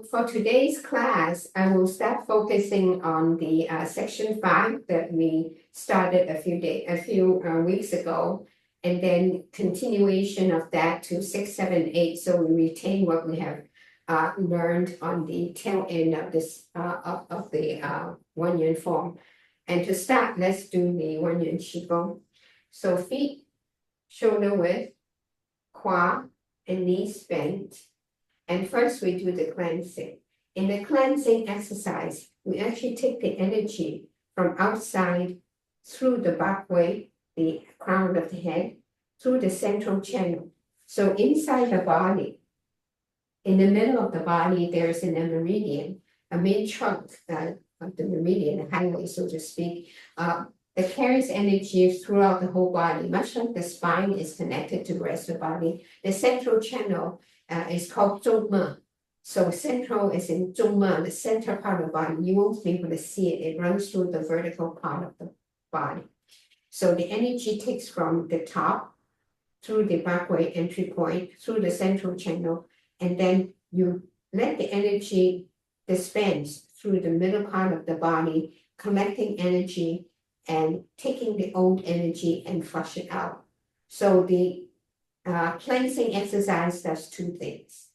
So for today's class, I will start focusing on the section 5 that we started a few weeks ago, and then continuation of that to 6, 7, 8. So we retain what we have learned on the tail end of this of the HunYuan form. And to start, let's do the HunYuan Qigong. So feet shoulder width, quad and knees bent. And first we do the cleansing. In the cleansing exercise, we actually take the energy from outside through the back way, the crown of the head, through the central channel. So inside the body, in the middle of the body, there's a meridian, a main trunk of the meridian, a highway, so to speak, that carries energy throughout the whole body, much like the spine is connected to the rest of the body. The central channel is called 中脉. So central is in 中脉, the center part of the body. You won't be able to see it. It runs through the vertical part of the body. So the energy takes from the top through the backway entry point, through the central channel, and then you let the energy dispense through the middle part of the body, collecting energy and taking the old energy and flush it out. So the cleansing exercise does two things.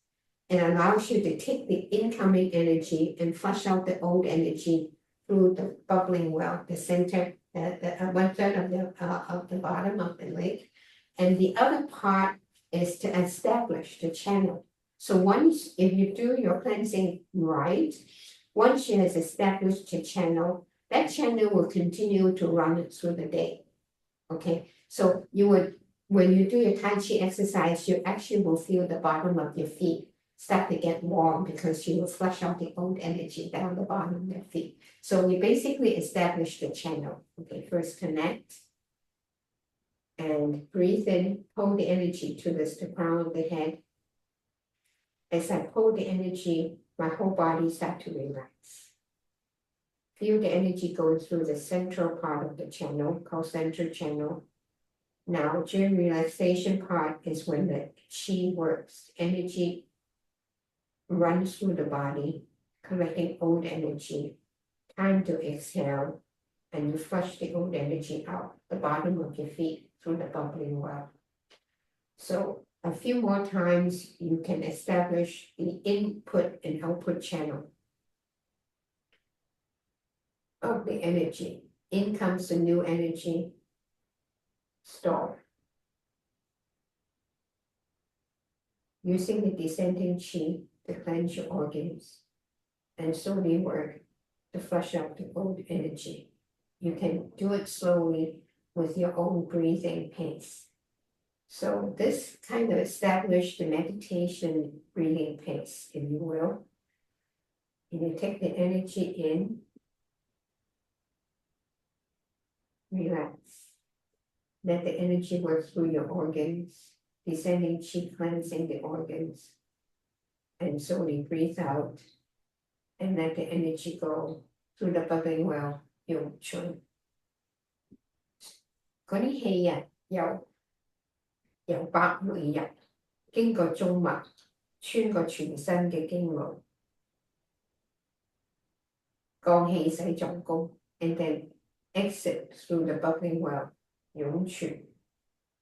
It allows you to take the incoming energy and flush out the old energy through the bubbling well, the center, one third of the bottom of the leg. And the other part is to establish the channel. So once, if you do your cleansing right, once you have established the channel, that channel will continue to run through the day. Okay, so you would, when you do your Taiji exercise, you actually will feel the bottom of your feet start to get warm because you will flush out the old energy down the bottom of your feet. So we basically establish the channel. Okay, first connect and breathe in, pull the energy to the crown of the head. As I pull the energy, my whole body starts to relax. Feel the energy going through the central part of the channel, called central channel. Now, during relaxation part is when the qi works. Energy runs through the body, collecting old energy. Time to exhale, and you flush the old energy out the bottom of your feet through the bubbling well. So a few more times, you can establish the input and output channel of the energy. In comes the new energy, store. Using the descending qi to cleanse your organs and slowly work to flush out the old energy. You can do it slowly with your own breathing pace. So this kind of established the meditation breathing pace, if you will. And you take the energy in, relax. Let the energy work through your organs, descending qi cleansing the organs. And slowly breathe out and let the energy go through the bubbling well, 用盡。嗰啲氣啊，由百會入，經過中脈，穿過全身嘅經絡，降氣洗臟宮 and then exit through the bubbling well, 湧泉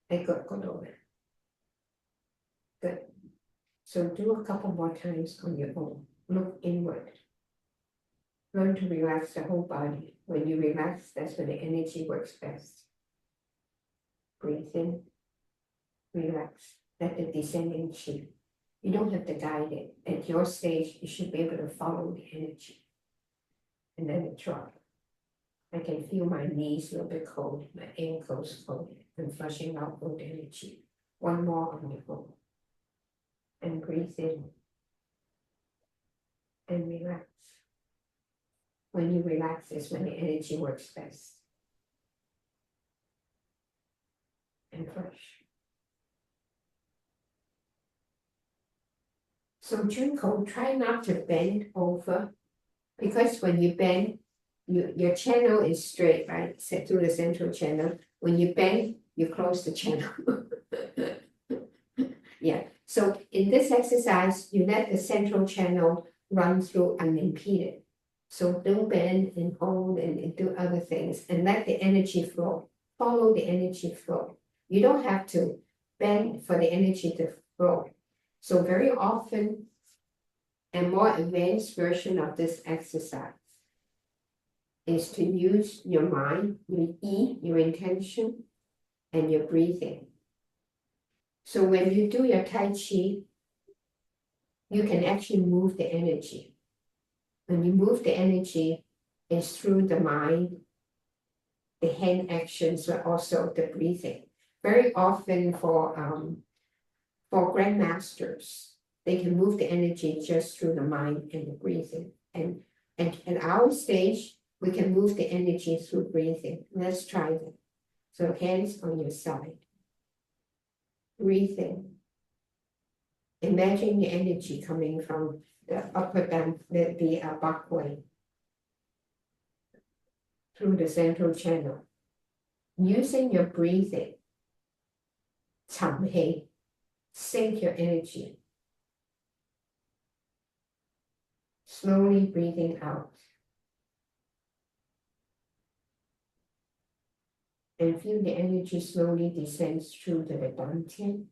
喺腳嗰度嘅。Good. So do a couple more times on your own. Look inward. Learn to relax the whole body. When you relax, that's when the energy works best. Breathe in, relax. Let the descending qi. You don't have to guide it. At your stage, you should be able to follow the energy. And then it drop. I can feel my knees a little bit cold, my ankles cold. I'm flushing out old energy. One more on your own. And breathe in and relax. When you relax is when the energy works best. And flush. So Junko, try not to bend over, because when you bend, your channel is straight, right? Set through the central channel. When you bend, you close the channel. Yeah. So in this exercise, you let the central channel run through unimpeded. So don't bend and hold and do other things and let the energy flow. Follow the energy flow. You don't have to bend for the energy to flow. So very often, a more advanced version of this exercise is to use your mind, your your intention, and your breathing. So when you do your Tai Chi, you can actually move the energy. When you move the energy, it's through the mind, the hand actions, but also the breathing. Very often for grandmasters, they can move the energy just through the mind and the breathing. And at our stage, we can move the energy through breathing. Let's try that. So hands on your side. Breathing. Imagine the energy coming from the upper back, the back way, through the central channel. Using your breathing, 沉氣, sink your energy. Slowly breathing out. And feel the energy slowly descends through to the Dantian.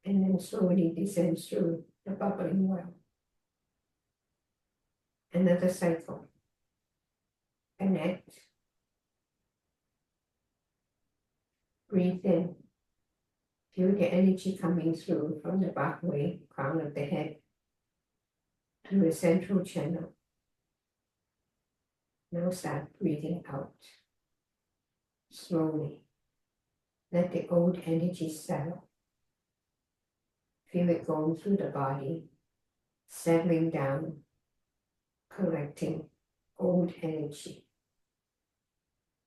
And then slowly descends through the bubbling well. Another cycle. Connect. Breathe in. Feel the energy coming through from the back way, crown of the head, through the central channel. Now start breathing out. Slowly. Let the old energy settle. Feel it going through the body, settling down, collecting old energy.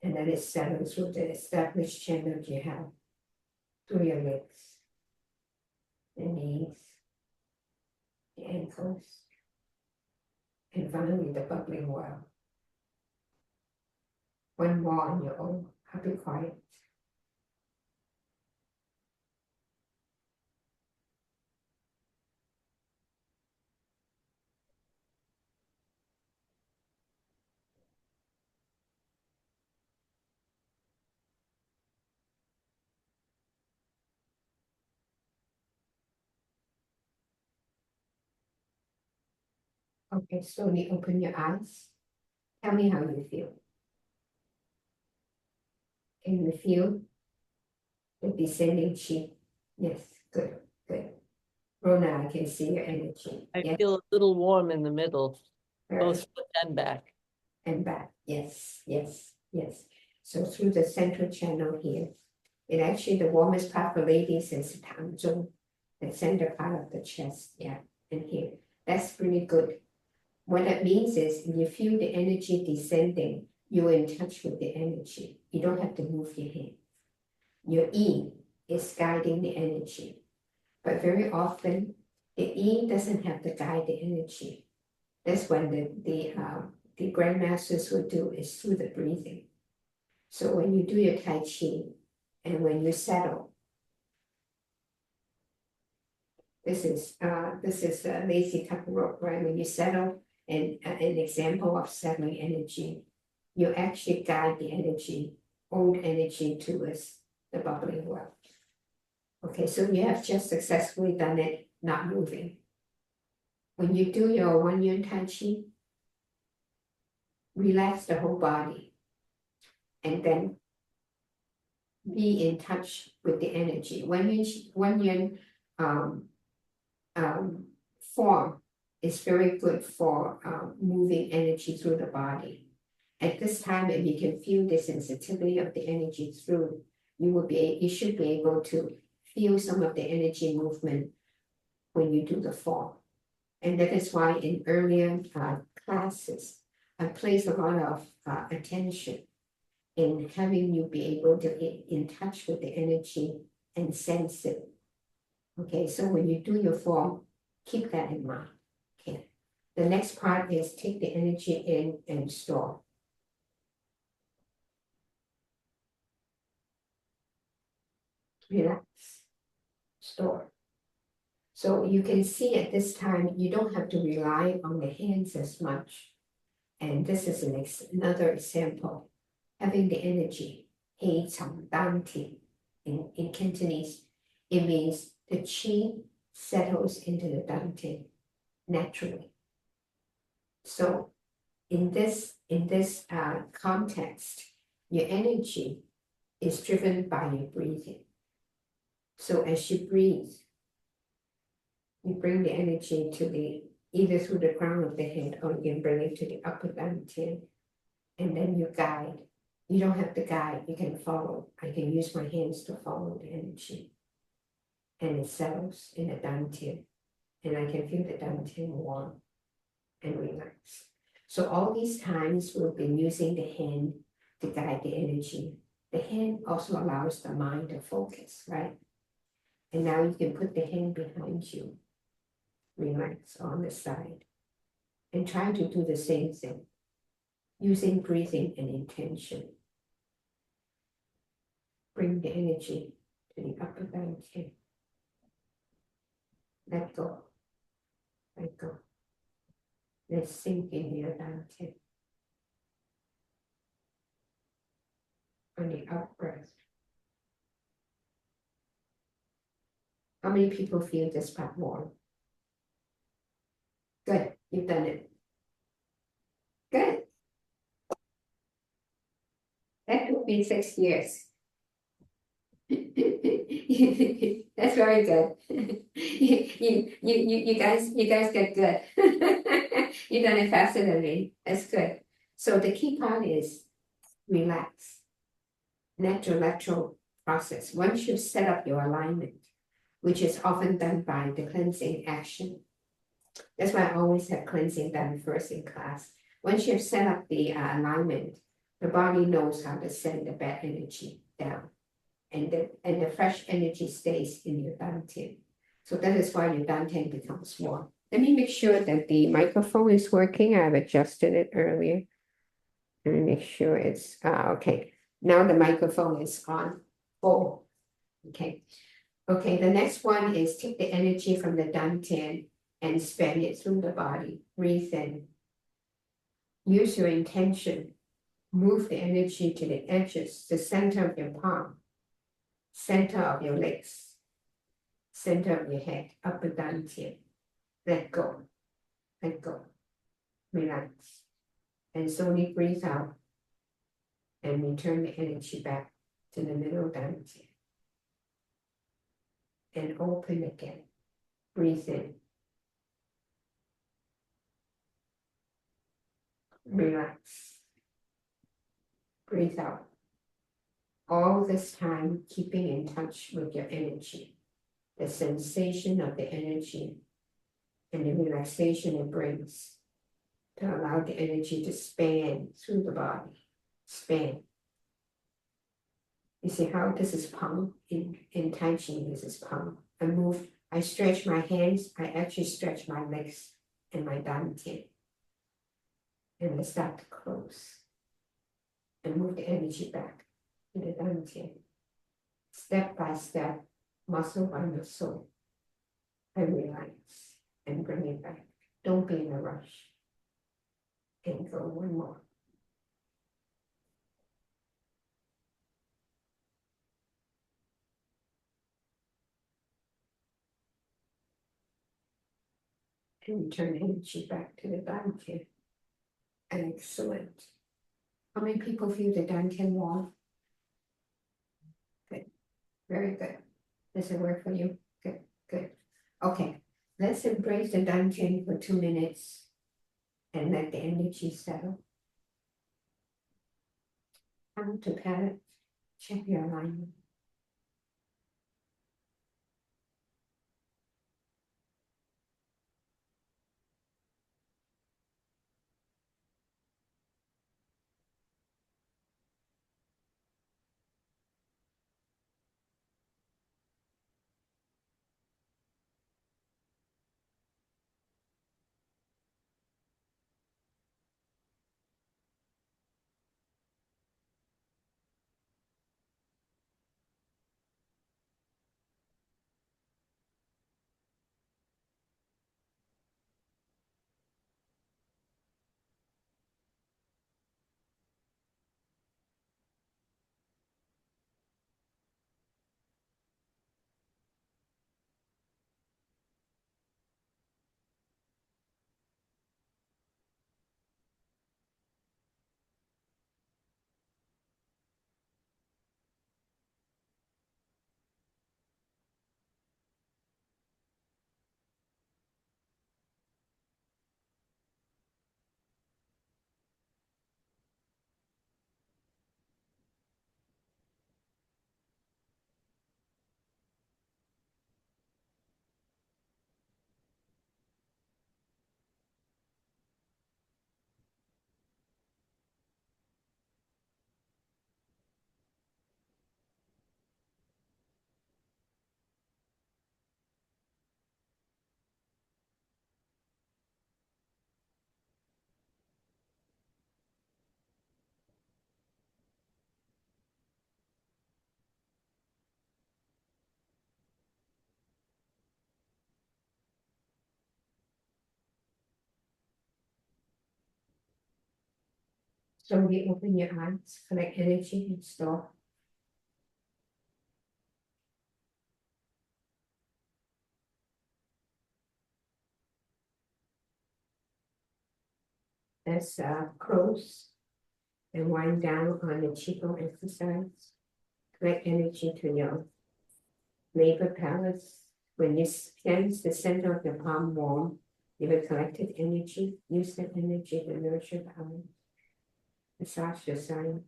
And then it settles through the established channels you have, through your legs, the knees, the ankles, and finally the bubbling well. One more on your own. I'll be quiet. Okay, slowly open your eyes. Tell me how you feel. Can you feel the descending chi? Yes, good, good. Rona, I can see your energy. I Yes, feel a little warm in the middle, very both front and back. and back. Yes, yes, yes. So through the central channel here, it actually the warmest part for ladies is the Tangzhong, the center part of the chest. Yeah, and here. That's really good. What that means is if you feel the energy descending, you're in touch with the energy. You don't have to move your hand. Your E is guiding the energy. But very often, the E doesn't have to guide the energy. That's when the grandmasters will do is through the breathing. So when you do your Tai Chi and when you settle, this is a lazy tightrope, right? When you settle, and an example of settling energy, you actually guide the energy, old energy towards the bubbling well. Okay, so you have just successfully done it, not moving. When you do your HunYuan Tai Chi, relax the whole body and then be in touch with the energy. HunYuan form is very good for moving energy through the body. At this time, if you can feel the sensitivity of the energy through, you should be able to feel some of the energy movement when you do the form. And that is why in earlier classes, I place a lot of attention in having you be able to be in touch with the energy and sense it. Okay, so when you do your form, keep that in mind. Okay. The next part is take the energy in and store. Relax, store. So you can see at this time, you don't have to rely on the hands as much. And this is another example, having the energy, hei chang dantian. In Cantonese, it means the qi settles into the dantian naturally. So in this context, your energy is driven by your breathing. So as you breathe, you bring the energy to either through the crown of the head, or you can bring it to the upper dantian, and then you guide. You don't have to guide, you can follow. I can use my hands to follow the energy. And it settles in the dantian, and I can feel the dantian warm and relax. So all these times we've been using the hand to guide the energy. The hand also allows the mind to focus, right? And now you can put the hand behind you, relax on the side, and try to do the same thing, using breathing and intention. Bring the energy to the upper dantian. Let go, let go. Let's sink in your dantian. On the out breath. How many people feel this part warm? Good, you've done it. Good. That took me 6 years. That's very good. You guys get good. You've done it faster than me. That's good. So the key part is relax. Natural process. Once you've set up your alignment, which is often done by the cleansing action. That's why I always have cleansing done first in class. Once you've set up the alignment, the body knows how to send the bad energy down, and the fresh energy stays in your dantian. So that is why your dantian becomes warm. Let me make sure that the microphone is working. I've adjusted it earlier. Let me make sure it's okay. Now the microphone is on full. Okay. Okay, the next one is take the energy from the dantian and span it through the body. Breathe in. Use your intention. Move the energy to the edges, the center of your palm, center of your legs, center of your head, upper dantian. Let go. Let go. Relax. And slowly breathe out and return the energy back to the middle dantian. And open again. Breathe in. Relax. Breathe out. All this time, keeping in touch with your energy, the sensation of the energy, and the relaxation it brings to allow the energy to span through the body. Span. You see how this is palm? In Taiji, this is palm. I stretch my hands, I actually stretch my legs and my dantian. And I start to close. And move the energy back to the dantian. Step by step, muscle by muscle. I relax and bring it back. Don't be in a rush. And go one more. And return energy back to the dantian. Excellent. How many people feel the dantian warm? Good. Very good. Does it work for you? Good. Good. Okay. Let's embrace the dantian for 2 minutes and let the energy settle. Come to pat it. Check your alignment. Slowly open your eyes, collect energy and store. Let's close and wind down on the Qigong exercise. Collect energy to your navel palace. When you sense the center of your palm warm, you have collected energy. Use that energy to nurture the eyes. Massage your sides.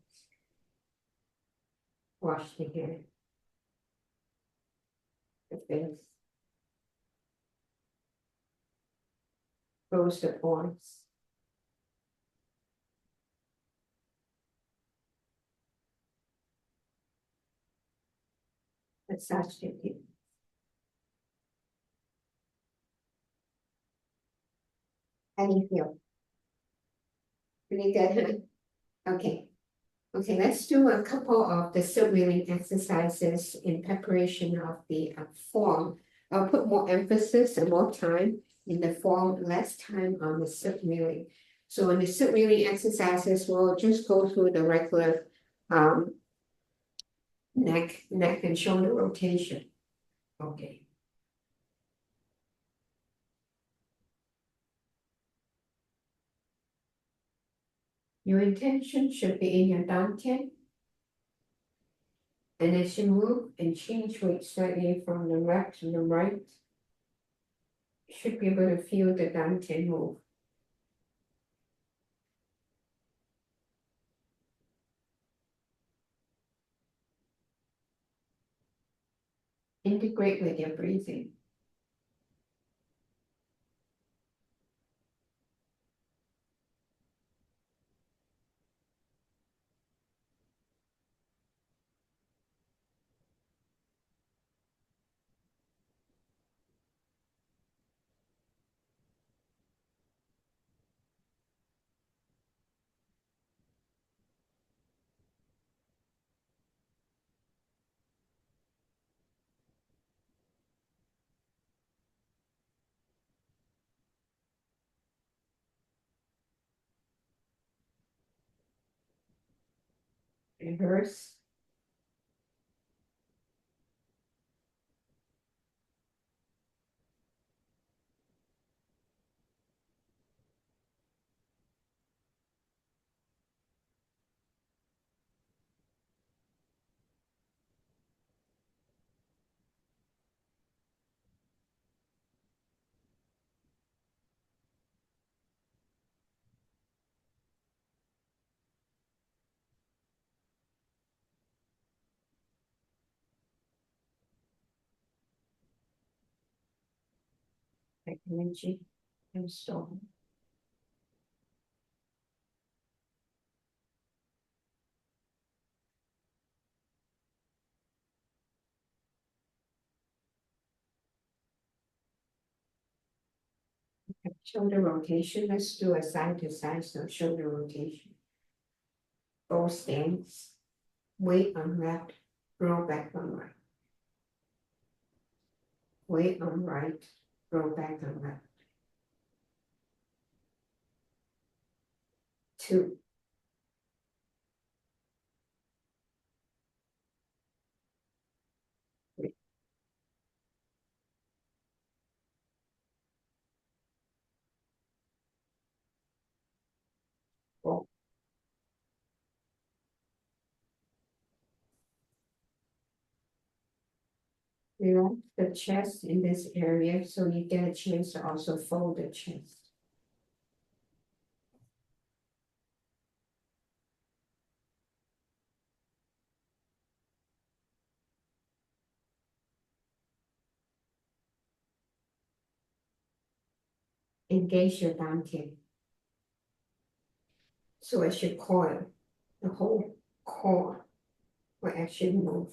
Wash the hair, the face. Close the pores. Massage the feet. How do you feel? Pretty good, huh? Okay. Okay, let's do a couple of the silk reeling exercises in preparation of the form. I'll put more emphasis and more time in the form, less time on the silk reeling. So in the silk reeling exercises, we'll just go through the regular neck and shoulder rotation. Okay. Your intention should be in your Dantian. And as you move and change weight slightly from the left to the right, you should be able to feel the Dantian move. Integrate with your breathing. Reverse. Like energy and storm. Shoulder rotation. Let's do a side to side, so shoulder rotation. Both stance. Weight on left, roll back on right. Weight on right, roll back on left. 2. Four. Relax the chest in this area so you get a chance to also fold the chest. Engage your Dantian. So as you coil, the whole core will actually move.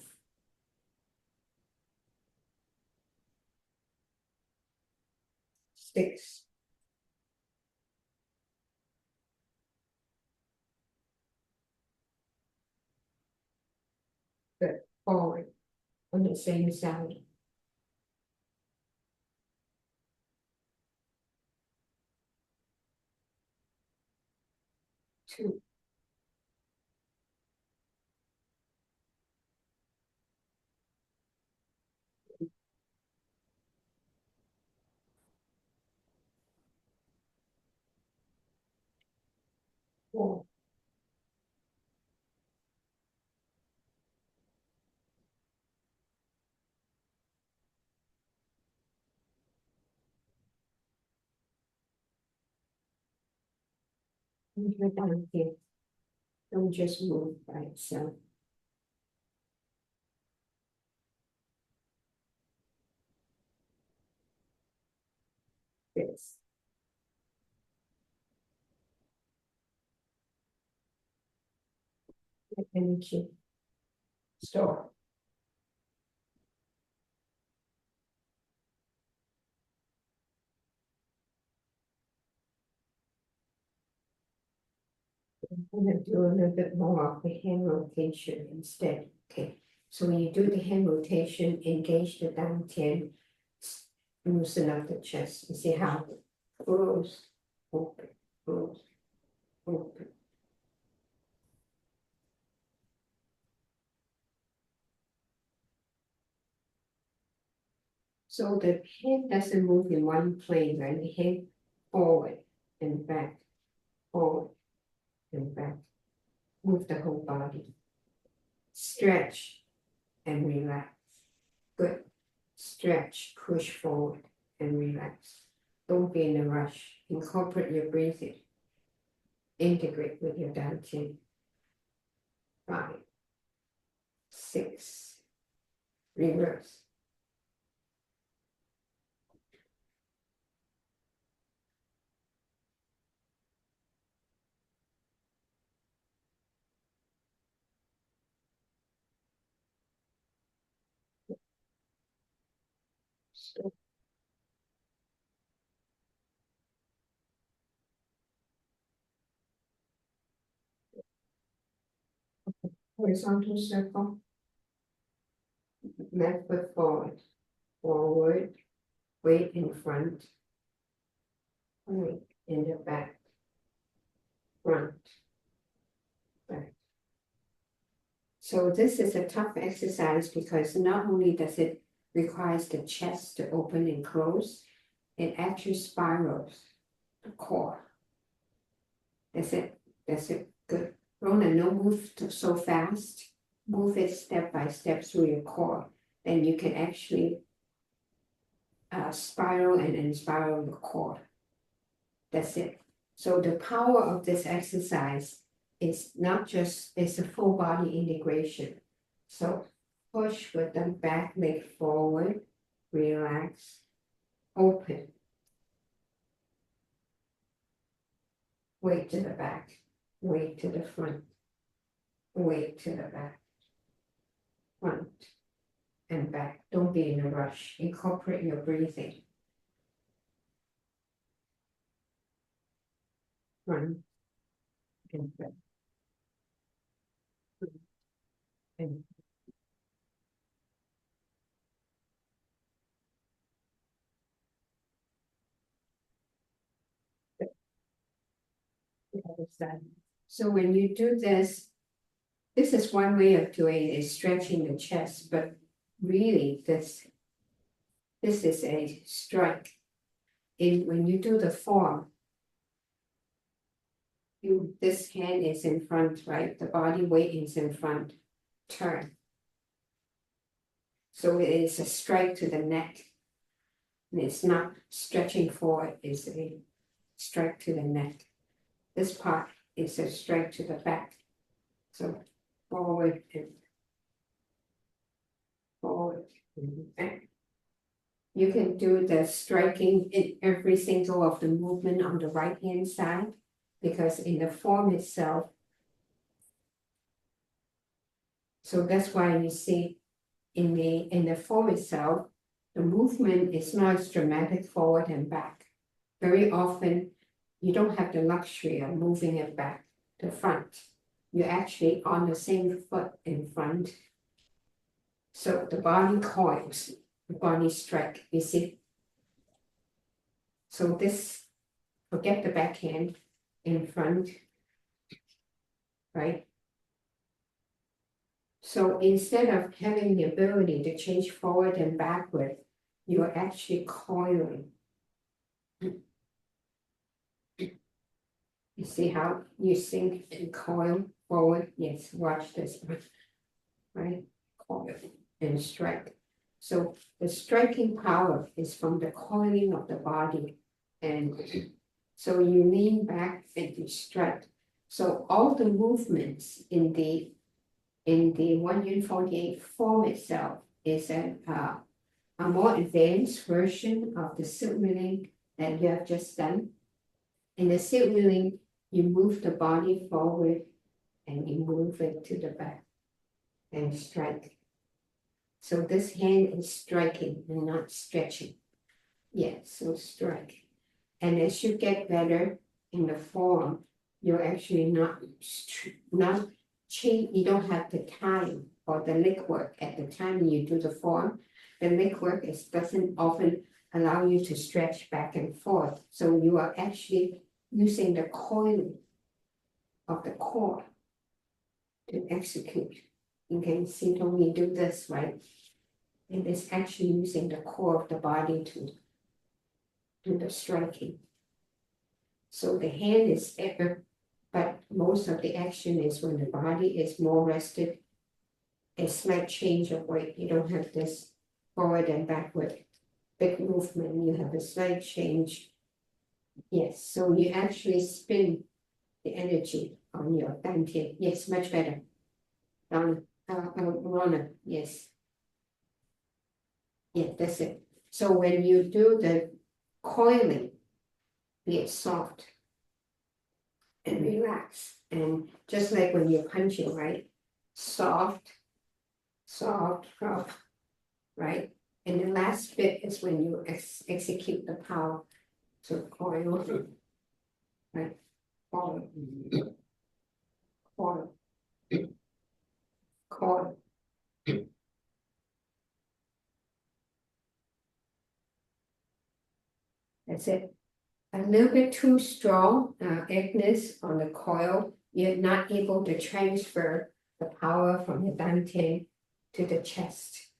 6. Good. Forward on the same side. 2. 4. Move it down here. Don't just move by itself. This. The energy. Store. I'm gonna do a little bit more of the hand rotation instead. Okay, so when you do the hand rotation, engage the Dantian, loosen up the chest. You see how close, open, close, open. So the hand doesn't move in one plane, right? The hand forward and back, forward and back. Move the whole body. Stretch and relax. Good. Stretch, push forward and relax. Don't be in a rush. Incorporate your breathing. Integrate with your Dantian. 5, 6. Reverse. Stop. Horizontal circle. Left foot forward. Forward. Weight in front. Weight in the back. Front. Back. So this is a tough exercise because not only does it requires the chest to open and close, it actually spirals the core. That's it. That's it. Good. Rona, no move so fast. Move it step by step through your core. Then you can actually spiral and then spiral the core. That's it. So the power of this exercise is not just, it's a full body integration. So push with the back leg forward, relax, open. Weight to the back, weight to the front, weight to the back, front and back. Don't be in a rush. Incorporate your breathing. Front and back. And the other side. So when you do this, this is one way of doing it, is stretching the chest, but really this is a strike. When you do the form, this hand is in front, right? The body weight is in front. Turn. So it is a strike to the neck. And it's not stretching forward, it's a strike to the neck. This part is a strike to the back. So forward and back. You can do the striking in every single of the movement on the right hand side, because in the form itself, so that's why you see in the form itself, the movement is not as dramatic forward and back. Very often, you don't have the luxury of moving it back to front. You're actually on the same foot in front. So the body coils, the body strike, you see. So this, forget the backhand in front, right? So instead of having the ability to change forward and backward, you're actually coiling. You see how you sink and coil forward? Yes, watch this one. Right? Coil and strike. So the striking power is from the coiling of the body. And so you lean back and you strike. So all the movements in the HunYuan 48 form itself is a more advanced version of the silk milling that you have just done. In the silk milling, you move the body forward and you move it to the back and strike. So this hand is striking and not stretching. Yes, so strike. And as you get better in the form, you're actually not change. You don't have the time or the leg work at the time you do the form. The leg work doesn't often allow you to stretch back and forth. So you are actually using the coiling of the core to execute. You can see when we do this, right? It is actually using the core of the body to do the striking. So the hand is ever, but most of the action is when the body is more rested. A slight change of weight. You don't have this forward and backward big movement. You have a slight change. Yes, so you actually spin the energy on your Dantian. Yes, much better. Rona, yes. Yeah, that's it. So when you do the coiling, be it soft and relax. And just like when you're punching, right? Soft, rough, right? And the last bit is when you execute the power. So coil, right? Coil, coil, coil. That's it. A little bit too strong, Agnes, on the coil. You're not able to transfer the power from the Dantian to the chest.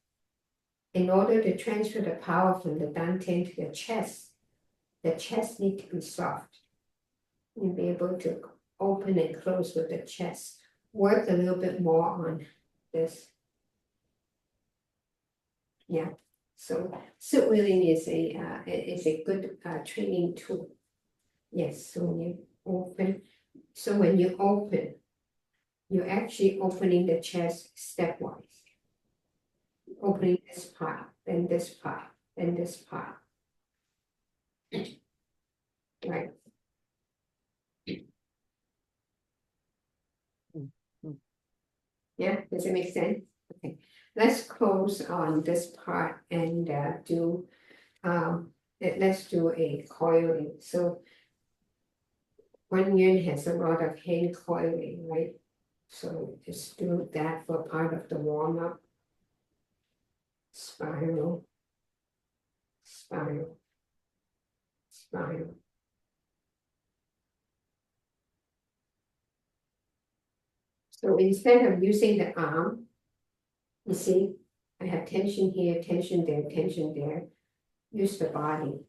In order to transfer the power from the Dantian to the chest needs to be soft. You'll be able to open and close with the chest. Work a little bit more on this. Yeah. So silk milling is a good training tool. Yes. So when you open, you're actually opening the chest stepwise. Opening this part, then this part, then this part. Right. Yeah, does it make sense? Okay, let's close on this part and let's do a coiling. So HunYuan has a lot of hand coiling, right? So just do that for part of the warm up. Spiral, spiral, spiral. So instead of using the arm, you see, I have tension here, tension there, tension there. Use the body.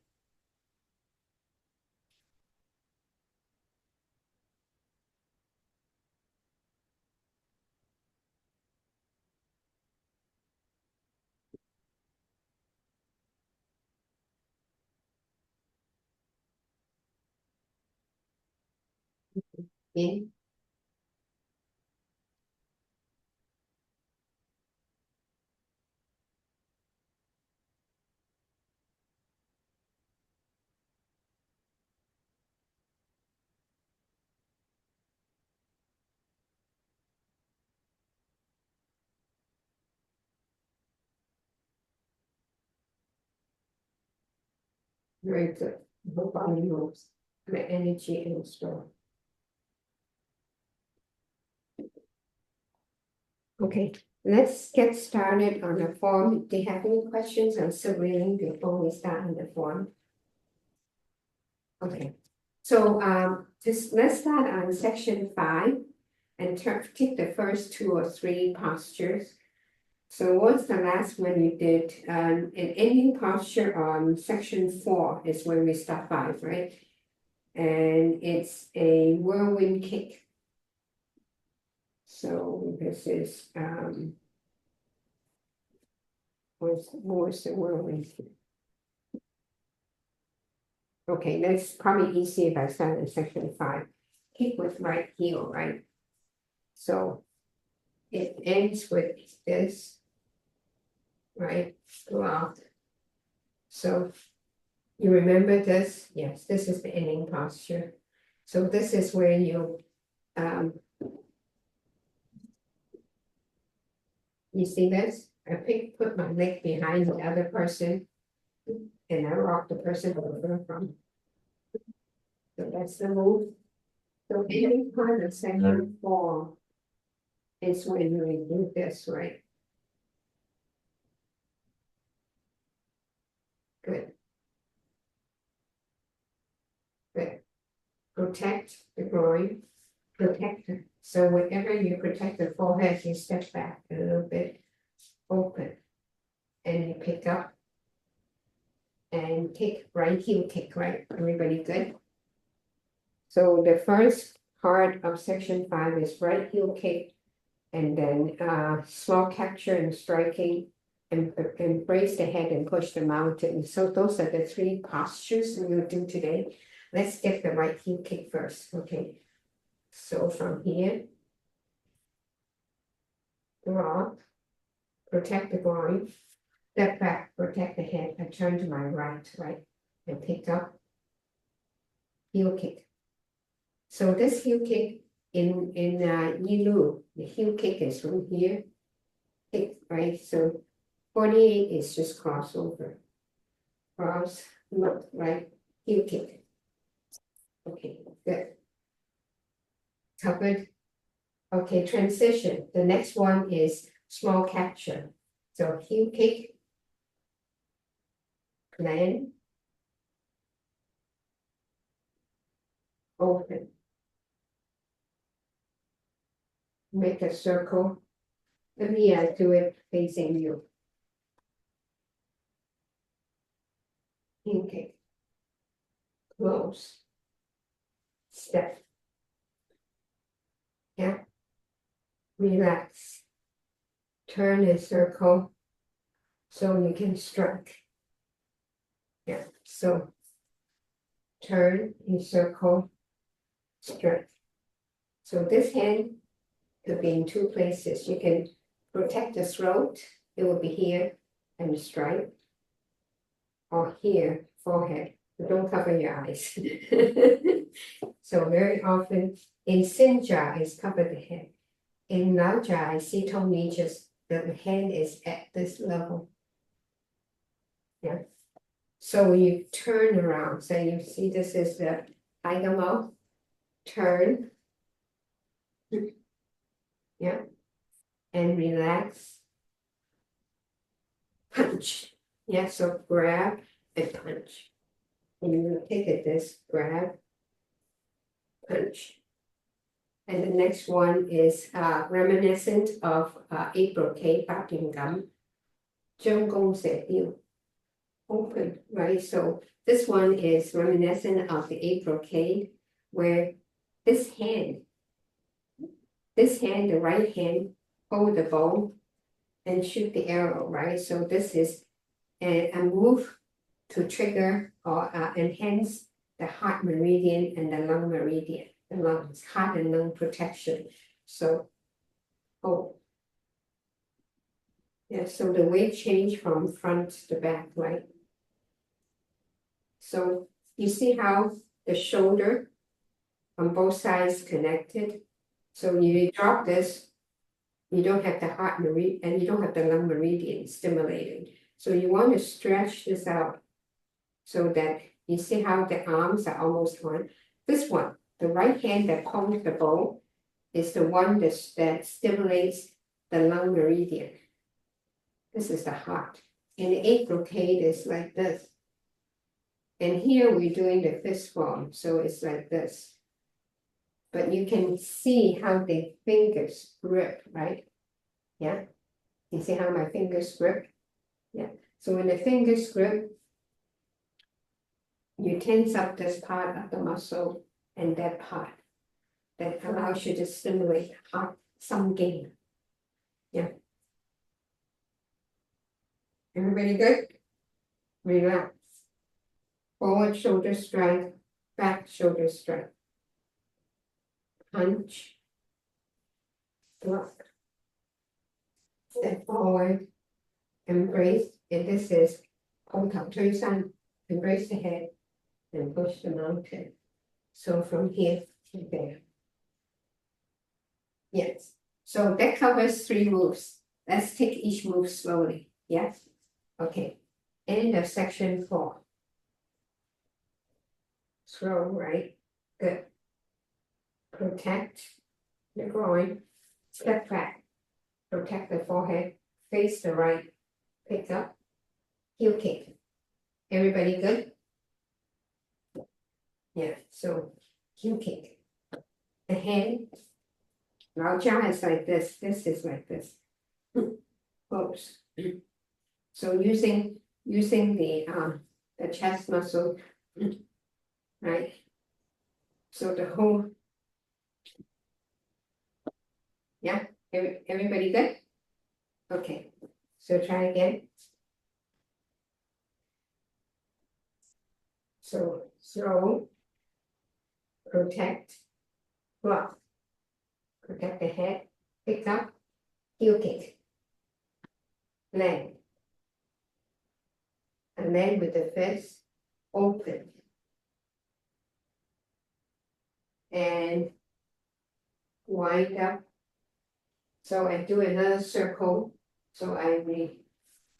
In, very good. The whole body moves. The energy and store. Okay, let's get started on the form. Do you have any questions on surveying before we start on the form? Okay, so let's start on section 5 and take the first 2 or 3 postures. So what's the last one you did? An ending posture on section 4 is where we start 5, right? and it's a whirlwind kick. So this is what's the whirlwind kick? Okay, that's probably easy if I start in section 5. Kick with right heel, right? So it ends with this, right? Go out. So you remember this? Yes, this is the ending posture. So this is where you see this? I put my leg behind the other person and I rock the person over from. So that's the move. So any part of section 4 is when you do this, right? Good. Good. Protect the groin, protect it. So whenever you protect the forehead, you step back a little bit, open, and you pick up and kick, right heel kick, right? Everybody good? So the first part of section 5 is right heel kick, and then small capture and striking, and brace the head and push the mountain. So those are the 3 postures we'll do today. Let's get the right heel kick first, okay? So from here, drop, protect the groin, step back, protect the head. I turn to my right, and pick up, heel kick. So this heel kick in Yilu, the heel kick is from here, kick, right? So 48 is just crossover, cross, look, right, heel kick. Okay, good. Covered. Okay, transition. The next one is small capture. So heel kick, land, open. Make a circle. Let me do it facing you. Heel kick. Close. Step. Yeah. Relax. Turn a circle so you can strike. Yeah. So turn a circle, strike. So this hand could be in 2 places. You can protect the throat, it will be here and strike, or here, forehead. But don't cover your eyes. So very often in Sinja is cover the head. In Laoja, I see Tony just the hand is at this level. Yeah. So you turn around. So you see this is the tiger mouth. Turn. Yeah. And relax. Punch. Yeah, so grab and punch. And you're gonna take it this, grab, punch. And the next one is reminiscent of April K. Baptian Gum. Zheng Gong Se Diu. Open, right? So this one is reminiscent of the April K, where this hand, the right hand, hold the bow and shoot the arrow, right? So this is a move to trigger or enhance the heart meridian and the lung meridian, the lungs, heart and lung protection. So, yeah, so the weight change from front to back, right? So you see how the shoulder on both sides connected. So you drop this, you don't have the heart meridian and you don't have the lung meridian stimulated. So you want to stretch this out so that you see how the arms are almost one. This one, the right hand that pulls the bow, is the one that stimulates the lung meridian. This is the heart. And the 8 brocade is like this. And here we're doing the fist form, so it's like this. But you can see how the fingers grip, right? Yeah. You see how my fingers grip? Yeah. So when the fingers grip, you tense up this part of the muscle and that part. That allows you to stimulate heart some gain. Yeah. Everybody good? Relax. Forward shoulder strike, back shoulder strike. Punch. Block. Step forward. Embrace. And this is hold up, turn sun. Embrace the head and push the mountain. So from here to there. Yes. So that covers 3 moves. Let's take each move slowly. Yes. Okay. End of section 4. Slow, right? Good. Protect the groin. Step back. Protect the forehead. Face the right. Pick up. Heel kick. Everybody good? Yeah. So heel kick. The hand. Lao Jia is like this. This is like this. Close. So using the chest muscle, right? So the whole, yeah, everybody good? Okay, so try again. So throw, protect, block, protect the head, pick up, heel kick, land. And then with the fist, open. And wind up. So I do another circle. So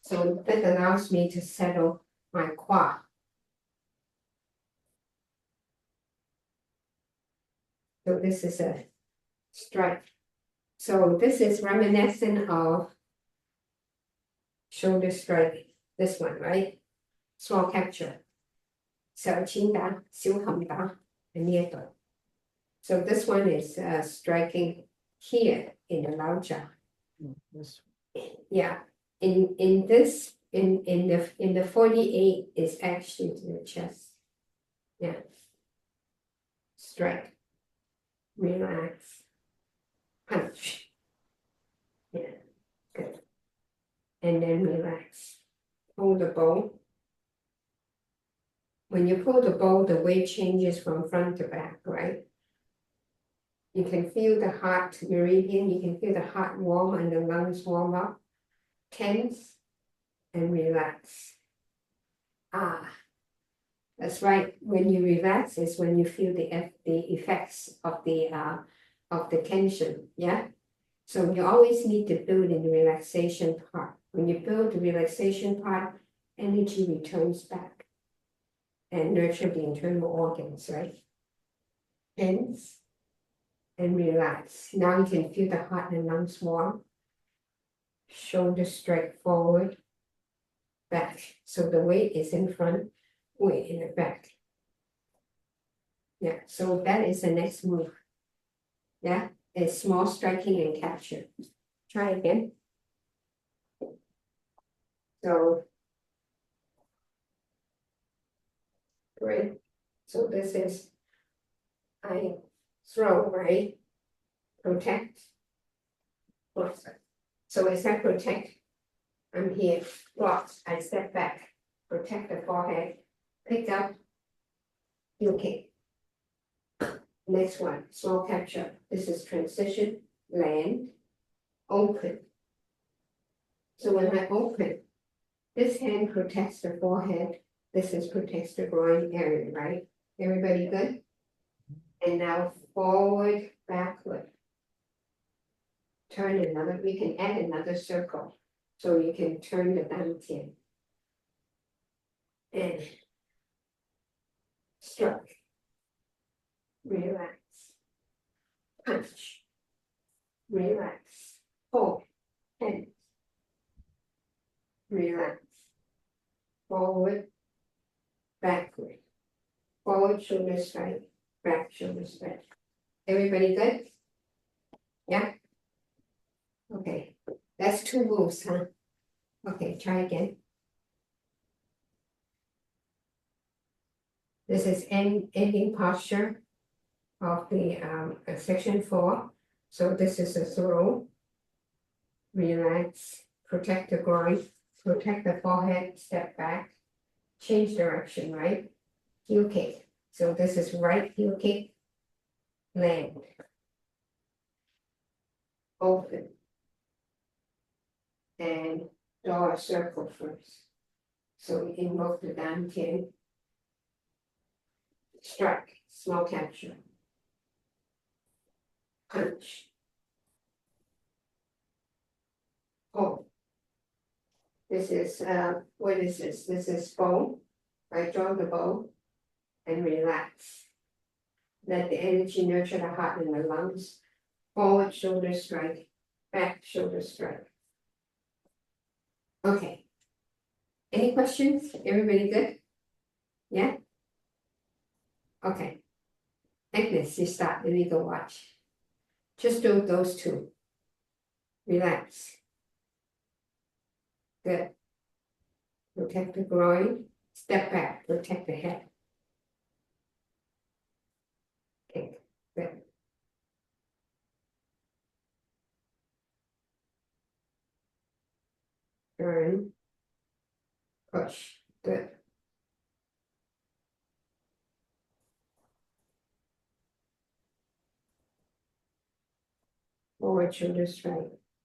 so that allows me to settle my quad. So this is a strike. So this is reminiscent of shoulder strike. This one, right? Small capture. 小擒打,小横打, and near. So this one is striking here in the Lao Jia. Yeah. In the 48 is actually to the chest. Yeah. Strike. Relax. Punch. Yeah. Good. And then relax. Hold the bow. When you pull the bow, the weight changes from front to back, right? You can feel the heart meridian, you can feel the heart warm and the lungs warm up. Tense and relax. That's right. When you relax is when you feel the effects of the tension. Yeah. So you always need to build in the relaxation part. When you build the relaxation part, energy returns back and nurture the internal organs, right? Tense and relax. Now you can feel the heart and lungs warm. Shoulders straight forward, back. So the weight is in front, weight in the back. Yeah, so that is the next move. Yeah, it's small striking and capture. Try again. So, great. So this is, I throw, right? Protect. So as I protect, I'm here, block, I step back, protect the forehead, pick up, heel kick. Next one, small capture. This is transition, land, open. So when I open, this hand protects the forehead, this is protects the groin area, right? Everybody good? And now forward, backward. Turn another, we can add another circle. So you can turn the Dantian. And strike. Relax. Punch. Relax. Hold. Hands. Relax. Forward. Backward. Forward shoulder strike. Back shoulder strike. Everybody good? Yeah? Okay. That's 2 moves, huh? Okay, try again. This is ending posture of the section 4. So this is a throw. Relax, protect the groin, protect the forehead, step back, change direction, right? Heel kick. So this is right heel kick, land, open, and draw a circle first. So we invoke the Dantian, strike, small capture, punch, pull. This is, what is this? This is bow. I draw the bow and relax. Let the energy nurture the heart and the lungs. Forward shoulder strike, back shoulder strike. Okay. Any questions? Everybody good? Yeah? Okay. Agnes, you start. Let me go watch. Just do those two. Relax. Good. Protect the groin. Step back. Protect the head. Okay. Good. Turn. Push. Good. Forward shoulder strike.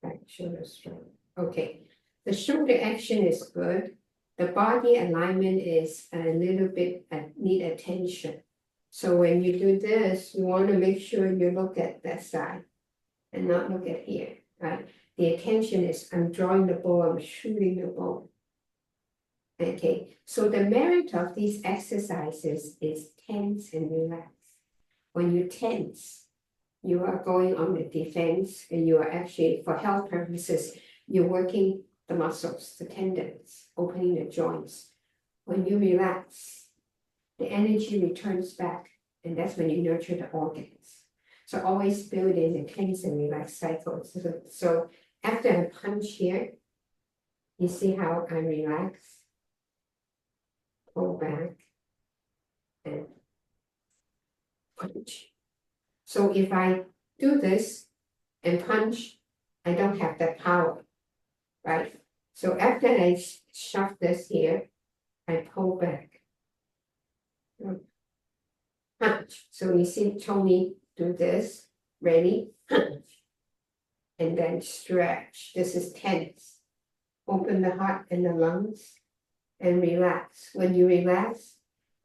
Back shoulder strike. Okay. The shoulder action is good. The body alignment is a little bit need attention. So when you do this, you want to make sure you look at that side and not look at here, right? The attention is I'm drawing the bow, I'm shooting the bow. Okay, so the merit of these exercises is tense and relax. When you tense, you are going on the defense and you are actually, for health purposes, you're working the muscles, the tendons, opening the joints. When you relax, the energy returns back, and that's when you nurture the organs. So always build in the tense and relax cycles. So after I punch here, you see how I relax, pull back, and punch. So if I do this and punch, I don't have that power, right? So after I shove this here, I pull back. Punch. So you see Tony do this, ready, punch. And then stretch. This is tense. Open the heart and the lungs and relax. When you relax,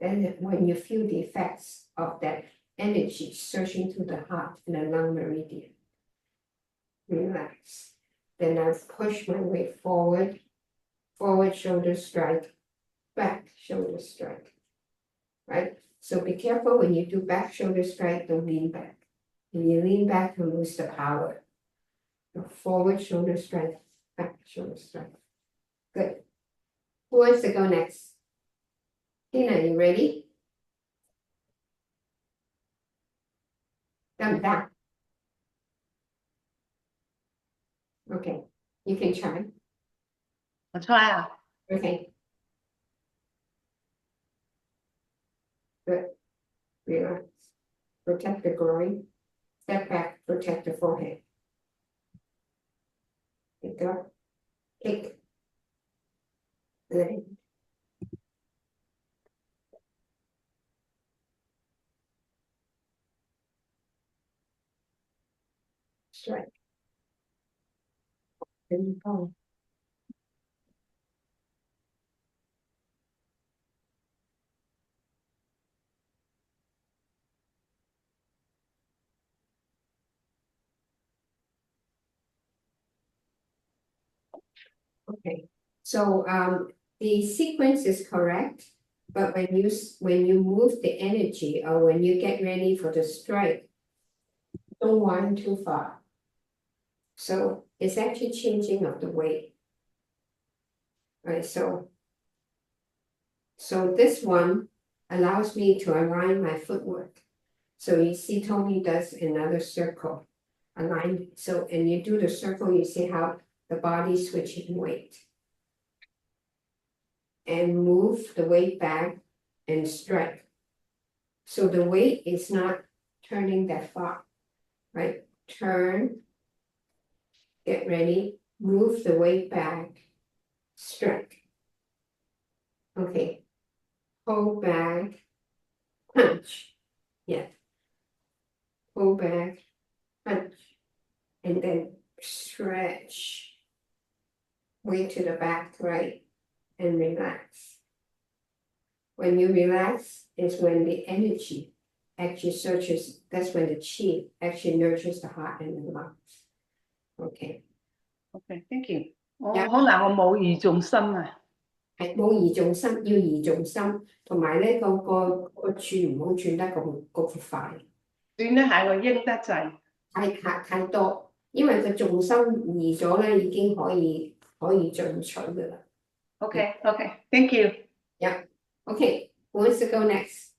then when you feel the effects of that energy surging through the heart and the lung meridian, relax. Then I push my way forward, forward shoulder strike, back shoulder strike, right? So be careful when you do back shoulder strike, don't lean back. When you lean back, you lose the power. So forward shoulder strike, back shoulder strike. Good. Who wants to go next? Tina, you ready? Down. Okay, you can try. 我 try 啊。 Okay. Good. Relax. Protect the groin. Step back. Protect the forehead. Pick up. Kick. Land. Strike. And pull. Okay, so the sequence is correct, but when you move the energy or when you get ready for the strike, don't wind too far. So it's actually changing of the weight. Right, so this one allows me to align my footwork. So you see Tony does another circle, align. So and you do the circle, you see how the body switching weight. And move the weight back and strike. So the weight is not turning that far, right? Turn, get ready, move the weight back, strike. Okay, hold back, punch. Yeah. Hold back, punch, and then stretch. Weight to the back, right? And relax. When you relax is when the energy actually searches, that's when the chi actually nurtures the heart and the lungs. Okay. OK, thank you。可能我冇語重心啊。係冇移重心，要移重心，同埋咧個轉唔好轉得咁快，轉得係我應得滯。太多，因為個重心移咗咧，已經可以進取噶啦。OK，thank you。Yeah. Okay. Who wants to go next?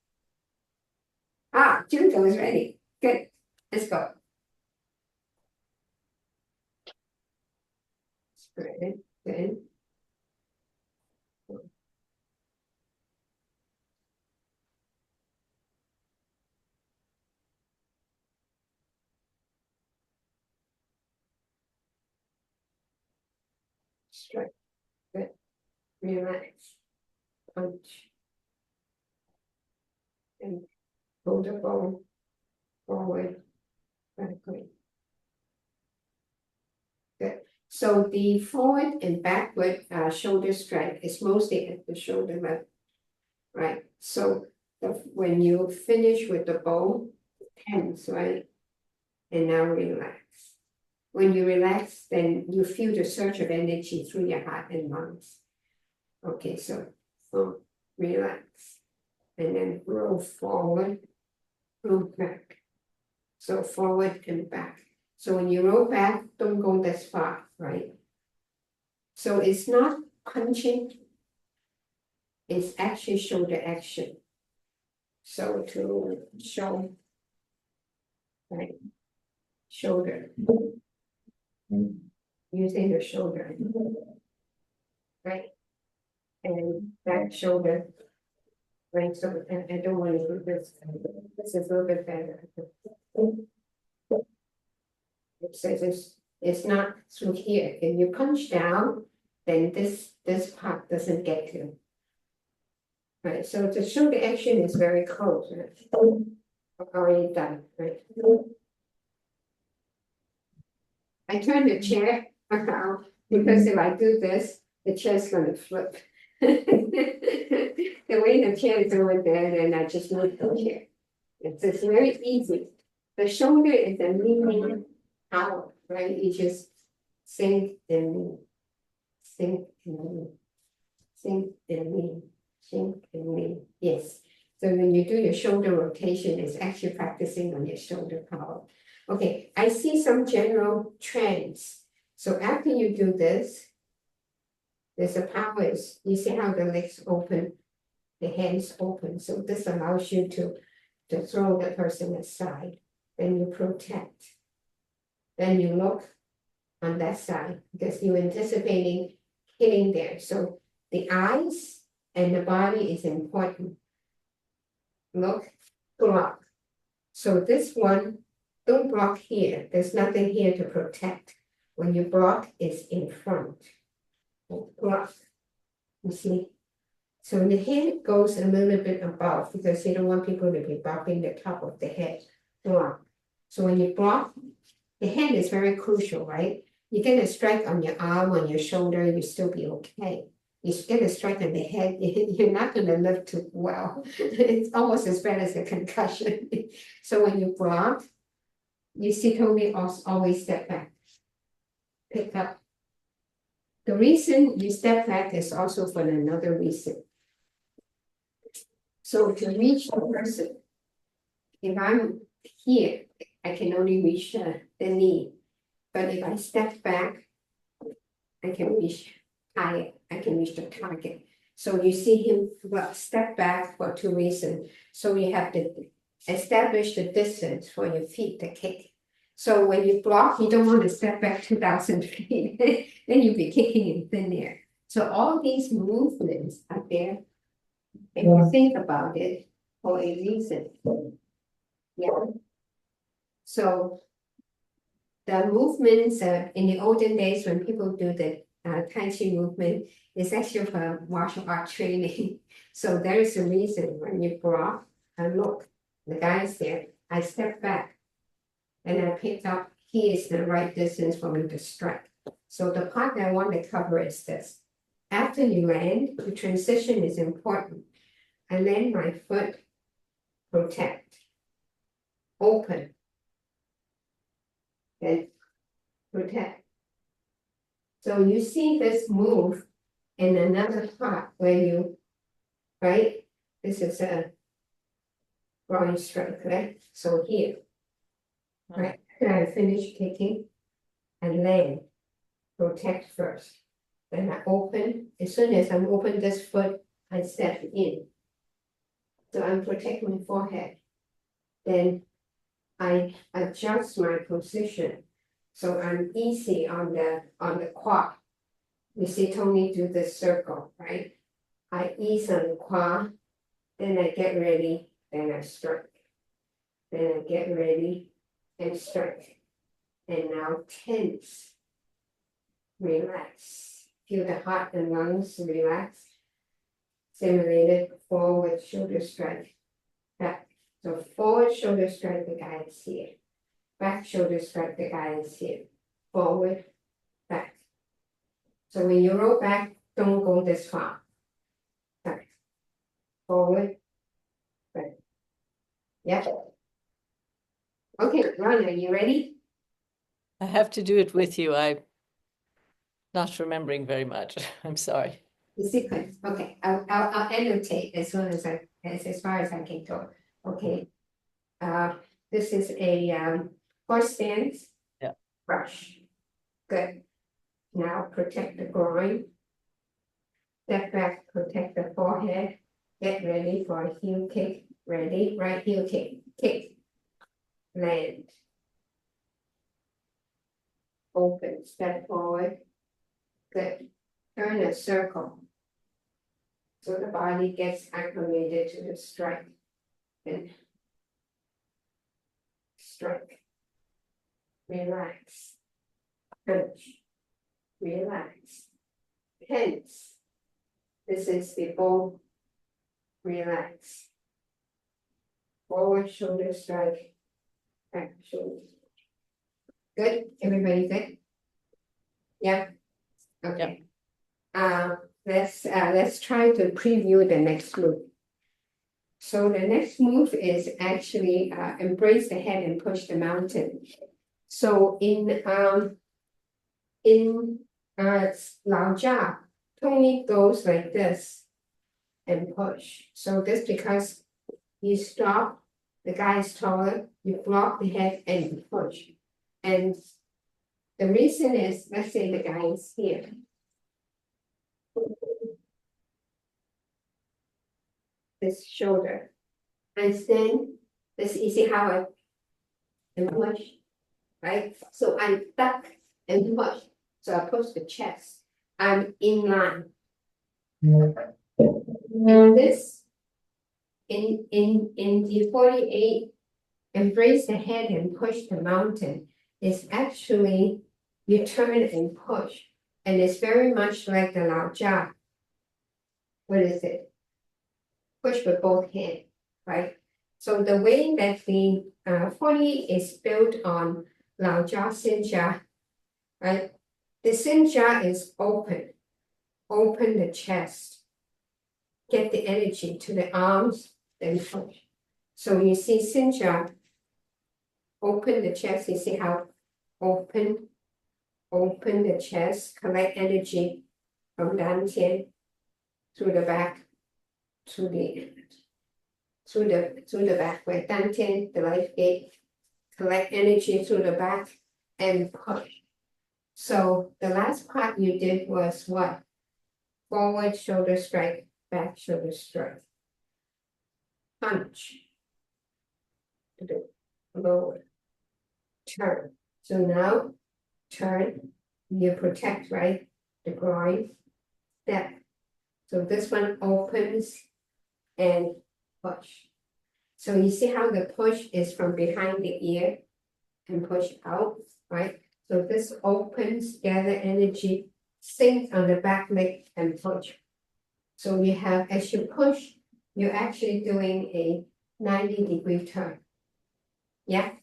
Junko is ready. Good. Let's go. Good. Good. Strike. Good. Relax. Punch. And hold the ball forward. Backward. Good. So the forward and backward shoulder strike is mostly at the shoulder level, right? So when you finish with the bow, tense, right? And now relax. When you relax, then you feel the surge of energy through your heart and lungs. Okay, so relax. And then roll forward, roll back. So forward and back. So when you roll back, don't go this far, right? So it's not punching, it's actually shoulder action. So to show, right, shoulder, using the shoulder, right, and back shoulder, right, so I don't want to do this, this is a little bit better. It says it's not through here. If you punch down, then this part doesn't get to. Right, so the shoulder action is very close. Right? Already done, right? I turn the chair around because if I do this, the chair's gonna flip. The way the chair is over there, then I just move the chair. It's very easy. The shoulder is a moving power, right? You just sink and move, sink and move, sink and move, sink and move. Yes. So when you do your shoulder rotation, it's actually practicing on your shoulder power. Okay, I see some general trends. So after you do this, there's a power. You see how the legs open, the hands open. So this allows you to throw the person aside. Then you protect. Then you look on that side because you're anticipating hitting there. So the eyes and the body is important. Look, block. So this one, don't block here. There's nothing here to protect. When you block, it's in front. Block. You see? So the head goes a little bit above because you don't want people to be bumping the top of the head. Block. So when you block, the hand is very crucial, right? You get a strike on your arm, on your shoulder, you still be okay. You get a strike on the head, you're not going to live too well. It's almost as bad as a concussion. So when you block, you see Toby always step back. Pick up. The reason you step back is also for another reason. So to reach the person, if I'm here, I can only reach the knee. But if I step back, I can reach higher. I can reach the target. So you see him step back for two reasons. So you have to establish the distance for your feet to kick. So when you block, you don't want to step back 2,000 feet. Then you'll be kicking in thin air. So all these movements are there. If you think about it, for a reason. Yeah. So the movements in the olden days when people do the Taiji movement is actually for martial art training. So there is a reason when you block and look, the guy is there, I step back and I picked up, he is the right distance for me to strike. So the part that I want to cover is this. After you land, the transition is important. I land my foot, protect, open, then protect. So you see this move in another part where you, right? This is a groin strike, right? So here, right? After I finish kicking and land, protect first. Then I open. As soon as I'm open this foot, I step in. So I'm protecting my forehead. Then I adjust my position. So I'm easy on the quad. You see Tony do this circle, right? I ease on the quad, then I get ready, then I strike. Then I get ready and strike. And now tense. Relax. Feel the heart and lungs relax. Simulated forward shoulder strike. Back. So forward shoulder strike, the guy is here. Back shoulder strike, the guy is here. Forward, back. So when you roll back, don't go this far. Back. Forward, back. Yeah. Okay, Ron, are you ready? I have to do it with you. I'm not remembering very much. I'm sorry. The sequence. Okay, I'll annotate as soon as as far as I can go. Okay. This is a horse stance. Yeah. Brush. Good. Now protect the groin. Step back, protect the forehead. Get ready for a heel kick. Ready, right heel kick. Kick. Land. Open, step forward. Good. Turn a circle. So the body gets acclimated to the strike. Then strike. Relax. Punch. Relax. Tense. This is the bow. Relax. Forward shoulder strike. Back shoulder. Good. Everybody good? Yeah. Okay. Let's try to preview the next move. So the next move is actually embrace the head and push the mountain. So in Lao Jia, Tony goes like this and push. So this because you stop, the guy is taller, you block the head and you push. And the reason is, let's say the guy is here. This shoulder. And then this you see how I and push, right? So I duck and push. So I push the chest. I'm in line. In this, in the 48, embrace the head and push the mountain is actually you turn and push. And it's very much like the Lao Jia. What is it? Push with both hands, right? So the way that the 40 is built on Lao Jia Xin Jia, right? The Xin Jia is open the chest, get the energy to the arms, then push. So you see Xin Jia, open the chest, you see how open the chest, collect energy from Dantian through the back, through the back, where Dantian, the life gate, collect energy through the back and push. So the last part you did was what? Forward shoulder strike, back shoulder strike. Punch. Lower. Turn. So now turn, you protect, right? The groin. Step. So this one opens and push. So you see how the push is from behind the ear and push out, right? So this opens, gather energy, sink on the back leg and push. So you have, as you push, you're actually doing a 90-degree turn. Yeah.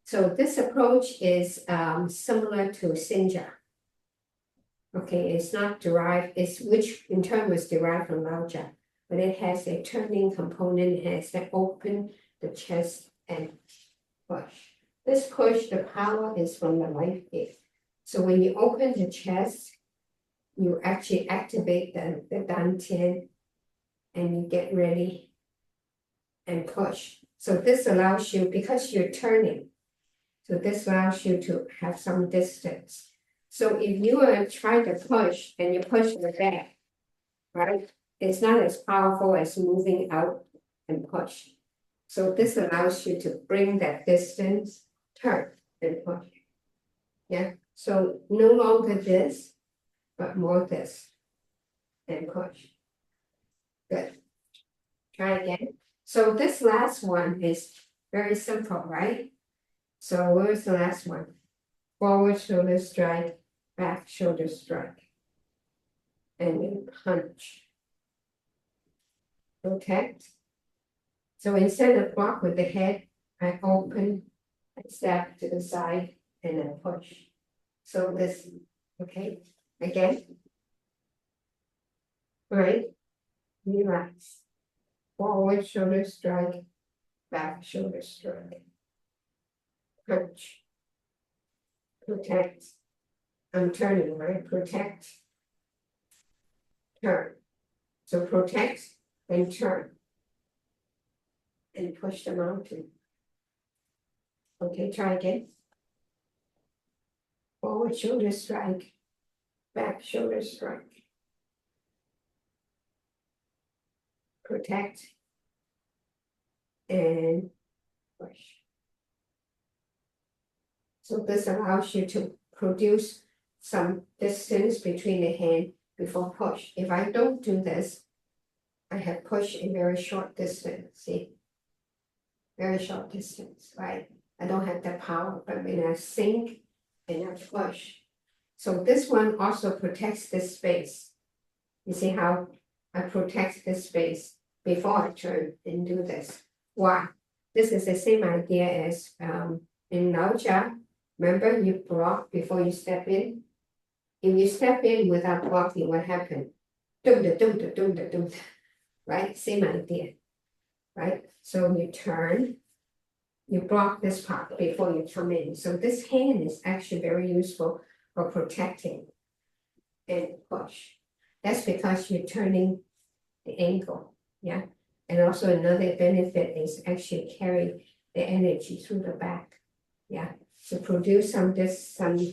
So this approach is similar to Sinja. Okay, it's not derived, which in turn was derived from Laoja, but it has a turning component, it has to open the chest and push. This push, the power is from the life gift. So when you open the chest, you actually activate the Dantian and you get ready and push. So this allows you, because you're turning, so this allows you to have some distance. So if you are trying to push and you push the back, right, it's not as powerful as moving out and push. So this allows you to bring that distance, turn and push. Yeah, so no longer this, but more this and push. Good. Try again. So this last one is very simple, right? So where's the last one? Forward shoulder strike, back shoulder strike. And then punch. Protect. So instead of block with the head, I open, I step to the side, and then push. So this, okay, again. Right, relax. Forward shoulder strike, back shoulder strike. Punch. Protect. I'm turning, right? Protect. Turn. So protect, then turn. And push the mountain. Okay, try again. Forward shoulder strike, back shoulder strike. Protect. And push. So this allows you to produce some distance between the hand before push. If I don't do this, I have pushed a very short distance, see? Very short distance, right? I don't have that power, but when I sink and I push. So this one also protects this space. You see how I protect this space before I turn and do this. Why? This is the same idea as in Laoja. Remember, you block before you step in. If you step in without blocking, what happened? Right? Same idea. Right? So you turn, you block this part before you come in. So this hand is actually very useful for protecting and push. That's because you're turning the angle. Yeah. And also another benefit is actually carry the energy through the back. Yeah. To produce some distance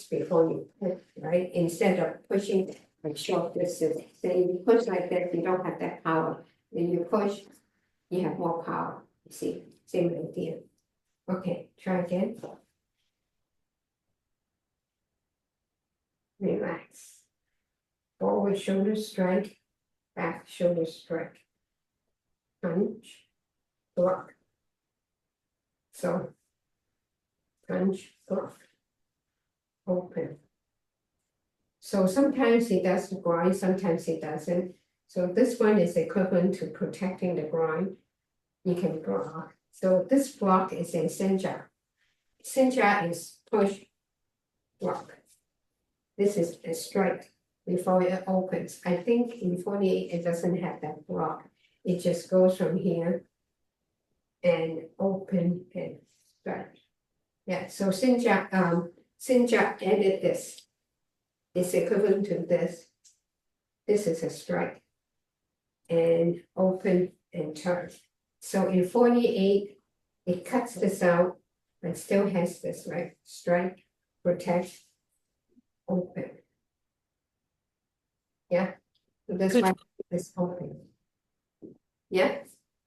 before you push, right? Instead of pushing a short distance. So if you push like that, you don't have that power. When you push, you have more power. You see, same idea. Okay, try again. Relax. Forward shoulder strike, back shoulder strike. Punch, block. So, punch, block. Open. So sometimes he does the groin, sometimes he doesn't. So this one is equivalent to protecting the groin. You can block. So this block is in Sinja. Sinja is push, block. This is a strike before it opens. I think in 48 it doesn't have that block. It just goes from here and open and strike. Yeah, so Sinja added this. It's equivalent to this. This is a strike. And open and turn. So in 48, it cuts this out, but still has this, right? Strike, protect, open. Yeah. So that's why it's open. Yeah.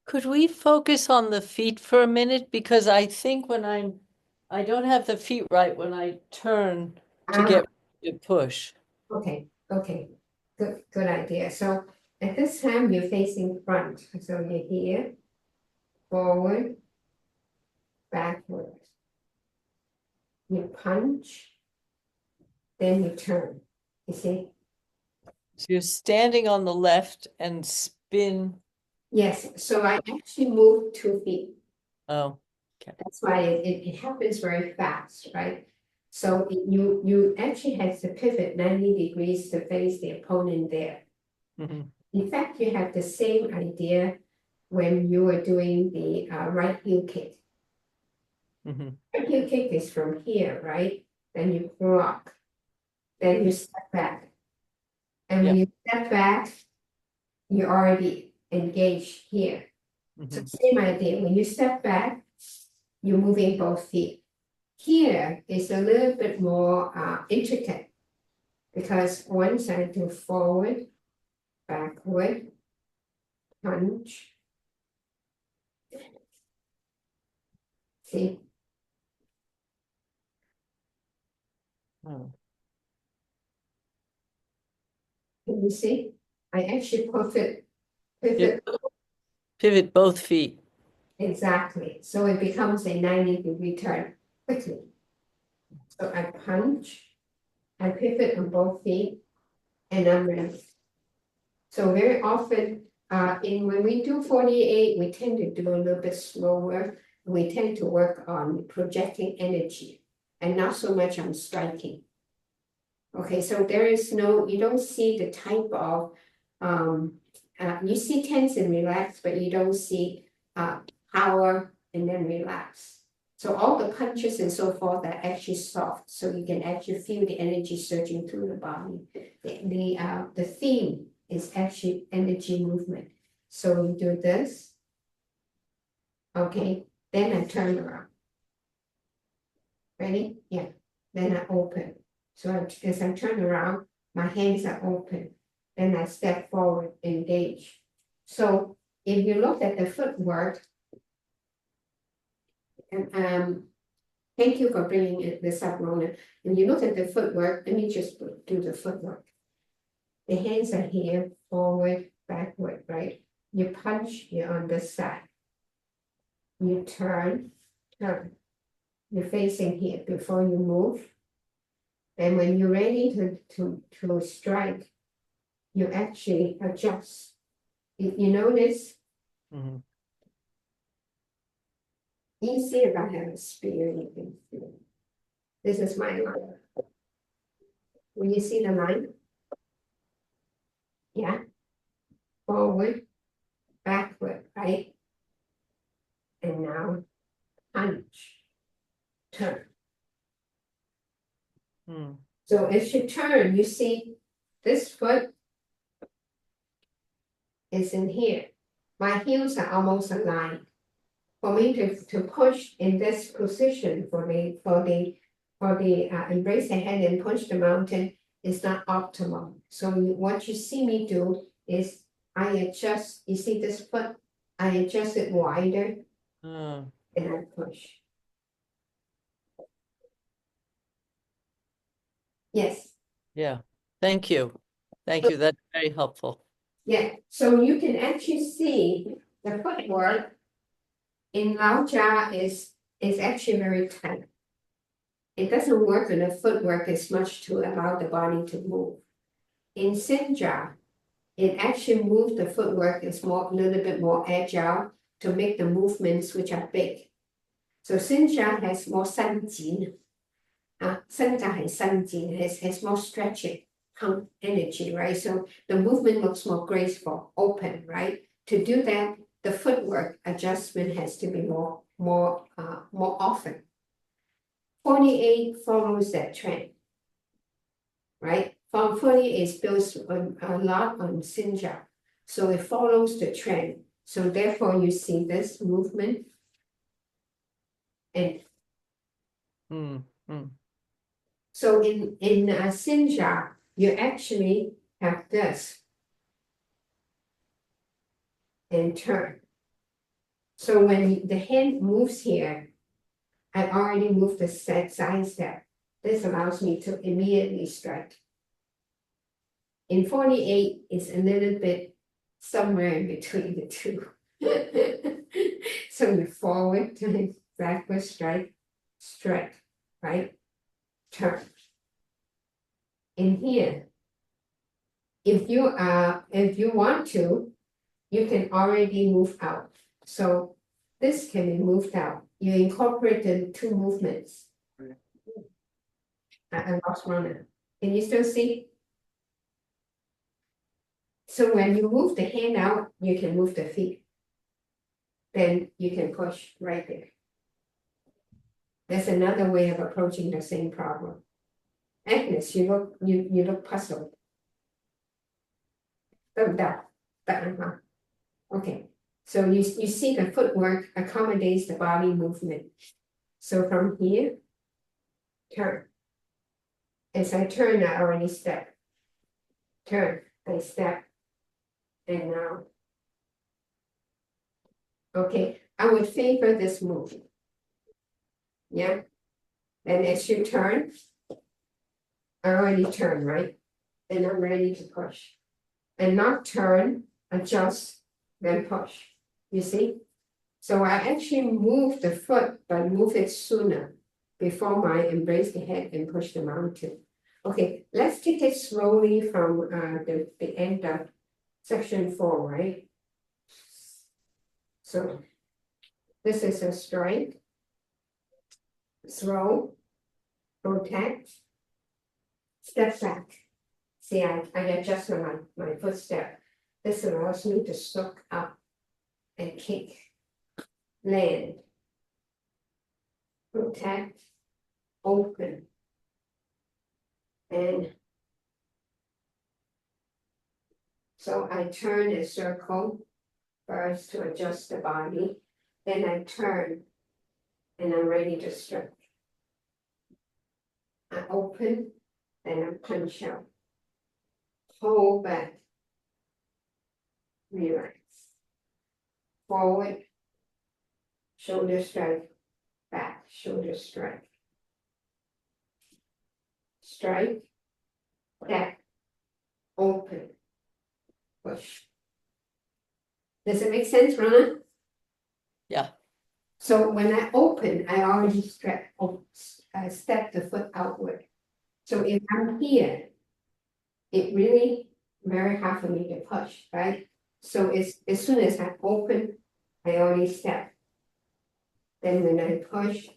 Could we focus on the feet for a minute? Because I think when I don't have the feet right when I turn to get ready to push. Okay, good idea. So At this time, you're facing front. So you're here, forward, backward. You punch, then you turn. You see? So you're standing on the left and spin. Yes, so I actually move 2 feet. Oh, That's why it happens very fast, right? So you actually have to pivot 90 degrees to face the opponent there. mhm, In fact, you have the same idea when you are doing the right heel kick. mhm. Right heel kick is from here, right? Then you block, then you step back. And when you step back, you're already engaged here. So Mhm. same idea, when you step back, you're moving both feet. Here is a little bit more intricate because once I do forward, backward, punch. See, Oh. can you see? I actually pivot Pivot both feet. exactly. So it becomes a 90-degree turn quickly. So I punch, I pivot on both feet, and I'm ready. So very often, when we do 48, we tend to do a little bit slower. We tend to work on projecting energy and not so much on striking. Okay, so there is no, you don't see the type of, you see tense and relax, but you don't see power and then relax. So all the punches and so forth are actually soft, so you can actually feel the energy surging through the body. The theme is actually energy movement. So you do this. Okay, then I turn around. Ready? Yeah. Then I open. So as I turn around, my hands are open. Then I step forward, engage. So if you look at the footwork, and thank you for bringing this up, Rona. When you look at the footwork, let me just do the footwork. The hands are here, forward, backward, right? You punch, you're on this side. You turn. You're facing here before you move. And when you're ready to strike, you actually adjust. You notice, Mhm. easy if I have a spear, you can see. This is my line. When you see the line, yeah, forward, backward, right? And now punch, turn. Mm. So as you turn, you see this foot is in here. My heels are almost aligned. For me to push in this position for the embrace the hand and push the mountain is not optimal. So what you see me do is I adjust, you see this foot, I adjust it wider Oh, and I push. Yes, yeah. Thank you. Thank you. That's very helpful. yeah. So you can actually see the footwork in Lao Jia is actually very tight. It doesn't work in the footwork as much to allow the body to move. In Xinjia, it actually moves the footwork is a little bit more agile to make the movements which are big. So Xinjia has more 三级, 生长很三级, has more stretching energy, right? So the movement looks more graceful, open, right? To do that, the footwork adjustment has to be more often. 48 follows that trend, right? Form 48 is built a lot on Xinjia, so it follows the trend. So therefore, you see this movement, and Mm, mm. so in Xinjia, you actually have this and turn. So when the hand moves here, I already moved the side step. This allows me to immediately strike. In 48, it's a little bit somewhere in between the two. So you forward, turn, backward, strike, right? Turn. In here, if you want to, you can already move out. So this can be moved out. You incorporate the two movements. I lost one. Can you still see? So when you move the hand out, you can move the feet. Then you can push right there. That's another way of approaching the same problem. Agnes, you look puzzled. Okay, so you see the footwork accommodates the body movement. So from here, turn. As I turn, I already step. Turn, I step. And now. Okay, I would favor this move. Yeah. And as you turn, I already turn, right? And I'm ready to push. And not turn, adjust, then push. You see? So I actually move the foot, but move it sooner before I embrace the head and push the mountain. Okay, let's take it slowly from the end of section 4, right? So this is a strike, throw, protect, step back. See, I adjust my footstep. This allows me to soak up and kick, land, protect, open, and so I turn a circle first to adjust the body, then I turn and I'm ready to strike. I open, then I punch out. Hold back, relax, forward, shoulder strike, back, shoulder strike, strike, back, open, push. Does it make sense, Rana? Yeah. So when I open, I already step the foot outward. So if I'm here, it really very hard for me to push, right? So as soon as I open, I already step. Then when I push,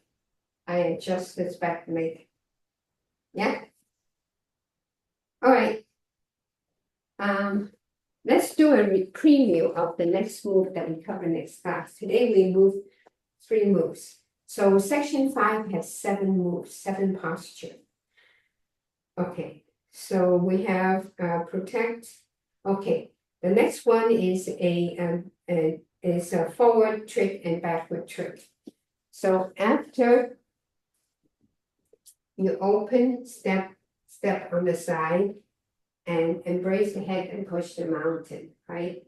I adjust this back leg. Yeah. All right. Let's do a preview of the next move that we cover next class. Today we move 3 moves. So section 5 has 7 moves, 7 posture. Okay, so we have protect. Okay, the next one is a forward trick and backward trick. So after you open, step on the side and embrace the head and push the mountain, right?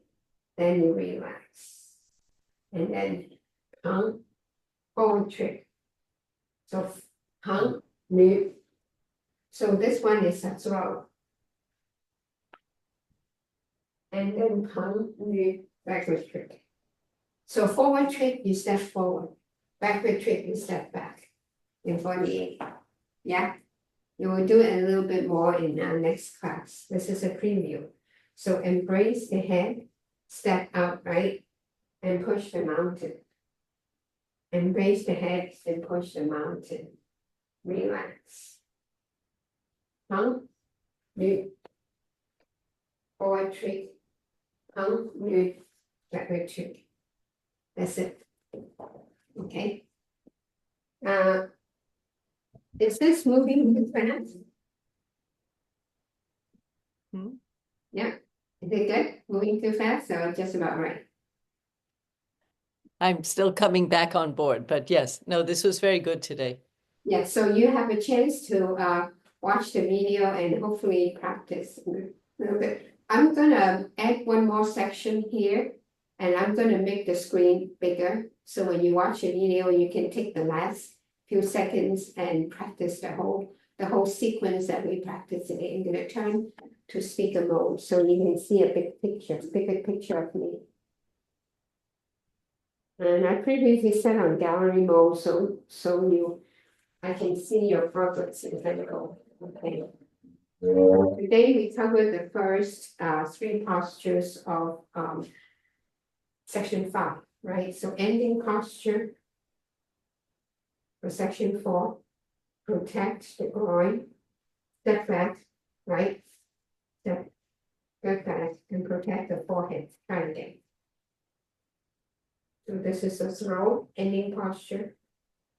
Then you relax. And then hung, forward trick. So hung, move. So this one is a throw. And then hung, move, backward trick. So forward trick, you step forward. Backward trick, you step back in 48. Yeah, you will do it a little bit more in our next class. This is a preview. So embrace the head, step out, right? And push the mountain. Embrace the head and push the mountain. Relax. Hung, move, forward trick. Hung, move, backward trick. That's it. Okay. Is this moving too fast? Yeah. Is it good? Moving too fast or just about right? I'm still coming back on board, but yes, no, this was very good today. Yeah, so you have a chance to watch the video and hopefully practice a little bit. I'm gonna add one more section here and I'm gonna make the screen bigger. So when you watch the video, you can take the last few seconds and practice the the whole sequence that we practice today. I'm gonna turn to speaker mode so you can see a bigger picture of me. And I previously set on gallery mode so I can see your progress as I go. Okay. Today we covered the first 3 postures of section 5, right? So ending posture for section 4, protect the groin, step back, right? Step back and protect the forehead. Try again. So this is a throw, ending posture.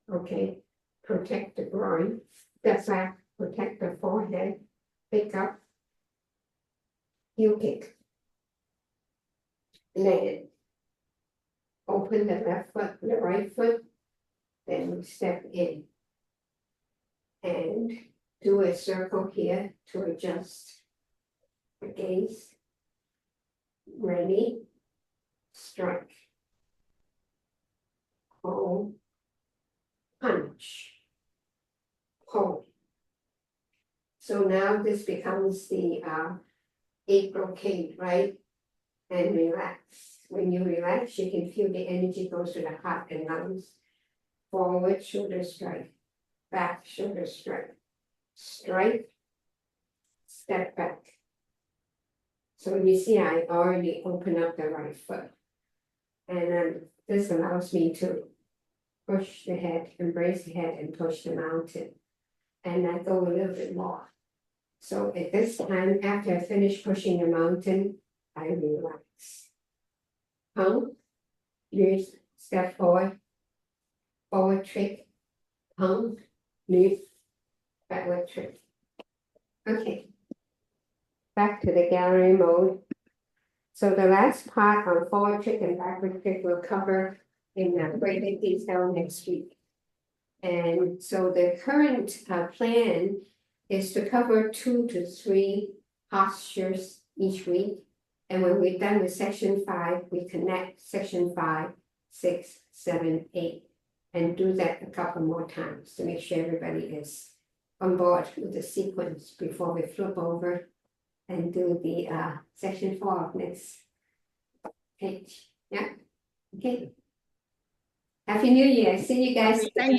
Okay, protect the groin, step back, protect the forehead, pick up, heel kick, land, open the left foot, the right foot, then step in. And do a circle here to adjust the gaze. Ready, strike, hold, punch, hold. So now this becomes the 8 brocade, right? And relax. When you relax, you can feel the energy goes to the heart and lungs. Forward, shoulder strike, back, shoulder strike, strike, step back. So you see, I already opened up the right foot. And this allows me to push the head, embrace the head, and push the mountain. And I go a little bit more. So at this time, after I finish pushing the mountain, I relax. Pump, use, step forward, forward trick, pump, move, backward trick. Okay. Back to the gallery mode. So the last part on forward trick and backward trick we'll cover in greater detail next week. And so the current plan is to cover 2 to 3 postures each week. And when we're done with section 5, we connect section 5, 6, 7, 8, and do that a couple more times to make sure everybody is on board with the sequence before we flip over and do the section 4 of next page. Yeah. Okay. Happy New Year. See you guys.